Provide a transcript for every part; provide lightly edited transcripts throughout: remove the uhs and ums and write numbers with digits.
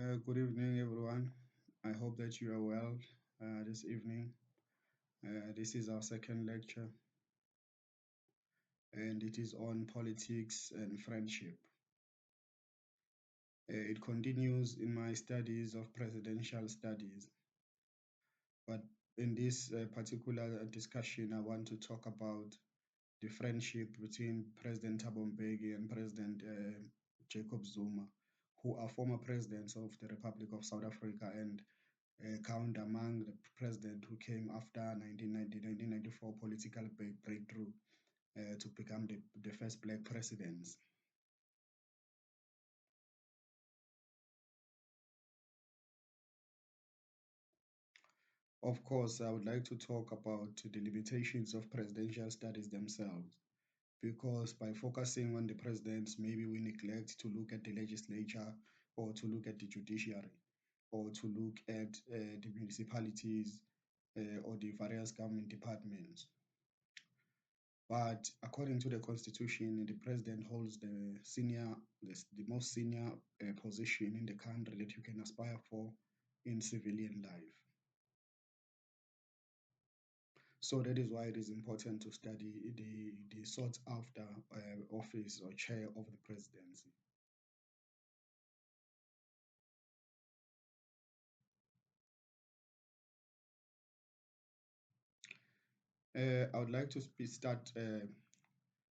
Good evening, everyone. I hope that you are well this evening. This is our second lecture, and it is on politics and friendship. It continues in my studies of presidential studies, but in this particular discussion, I want to talk about the friendship between President Thabo Mbeki and President Jacob Zuma, who are former presidents of the Republic of South Africa and count among the president who came after 1994 political breakthrough to become the first black presidents. Of course, I would like to talk about the limitations of presidential studies themselves, because by focusing on the presidents, maybe we neglect to look at the legislature or to look at the judiciary or to look at the municipalities or the various government departments. But according to the constitution, the president holds the most senior position in the country that you can aspire for in civilian life. So that is why it is important to study the sought after office or chair of the presidency. I would like to start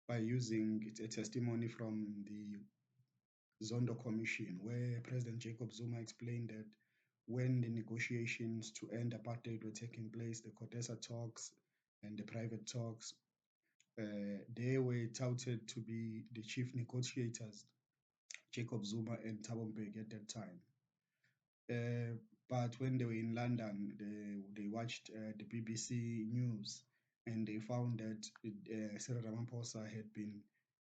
by using a testimony from the Zondo Commission, where President Jacob Zuma explained that when the negotiations to end apartheid were taking place, the CODESA talks and the private talks, they were touted to be the chief negotiators, Jacob Zuma and Thabo Mbeki at that time. But when they were in London, they watched the BBC News and they found that Cyril Ramaphosa had been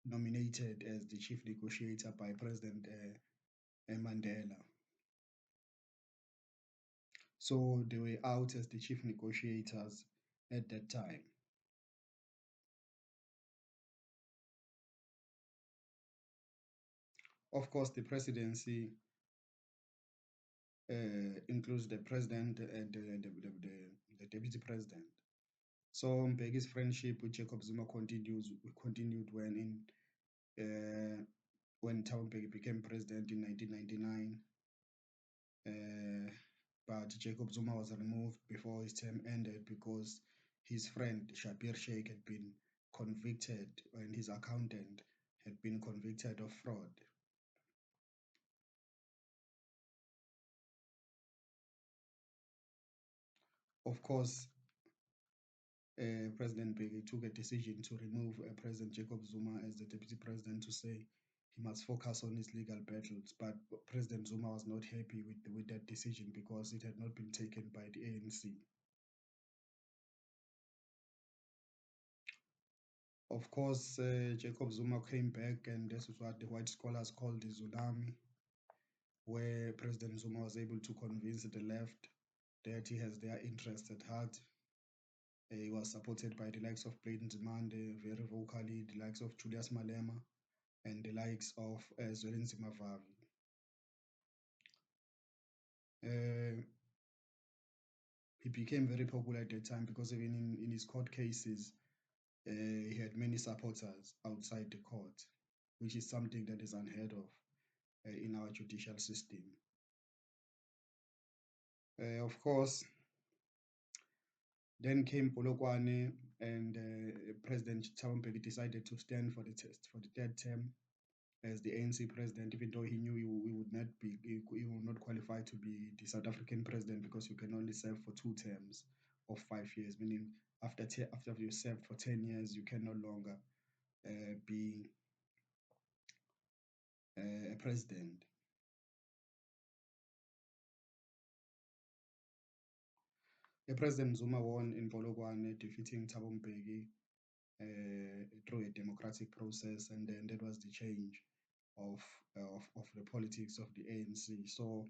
nominated as the chief negotiator by President Mandela. So they were out as the chief negotiators at that time. Of course, the presidency includes the president and the deputy president. So Mbeki's friendship with Jacob Zuma continued when Thabo Mbeki became president in 1999. But Jacob Zuma was removed before his term ended because his friend Shabir Sheikh had been convicted, and his accountant had been convicted of fraud. Of course, President Mbeki took a decision to remove President Jacob Zuma as the deputy president to say he must focus on his legal battles. But President Zuma was not happy with that decision because it had not been taken by the ANC. Of course, Jacob Zuma came back, and this is what the white scholars call the tsunami, where President Zuma was able to convince the left that he has their interests at heart. He was supported by the likes of Blade Nzimande, very vocally, the likes of Julius Malema, and the likes of Zwelinzima Vavi. He became very popular at that time because even in his court cases, he had many supporters outside the court, which is something that is unheard of in our judicial system. Of course, then came Polokwane, and President Thabo Mbeki decided to stand for the third term as the ANC president, even though he knew he would not qualify to be the South African president because you can only serve for 2 terms of 5 years, meaning after you served for 10 years, you can no longer be a president. The President Zuma won in Polokwane, defeating Thabo Mbeki through a democratic process, and then that was the change of, of the politics of the ANC. So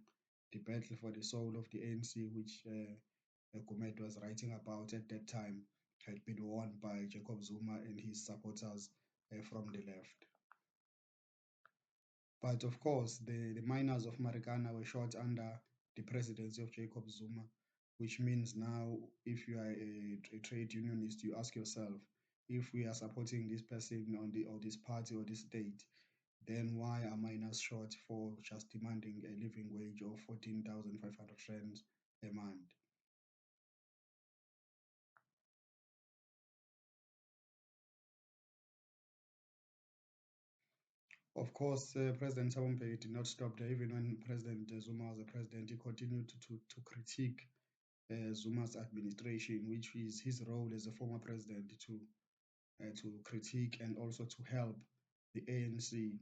the battle for the soul of the ANC, which Gumet was writing about at that time, had been won by Jacob Zuma and his supporters from the left. But of course, the miners of Marikana were shot under the presidency of Jacob Zuma, which means now if you are a trade unionist, you ask yourself, if we are supporting this person on the or this party or this state, then why are miners short for just demanding a living wage of 14,500 rands a month? Of course, President Thabo Mbeki did not stop there. Even when President Zuma was the president, he continued to critique Zuma's administration, which is his role as a former president to critique and also to help the ANC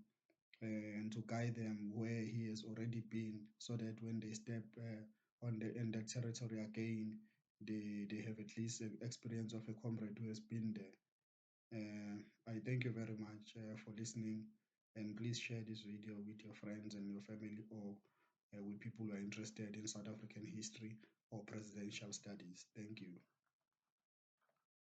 and to guide them where he has already been, so that when they step on the in that territory again, they have at least an experience of a comrade who has been there. I thank you very much for listening, and please share this video with your friends and your family, or with people who are interested in South African history or presidential studies. Thank you.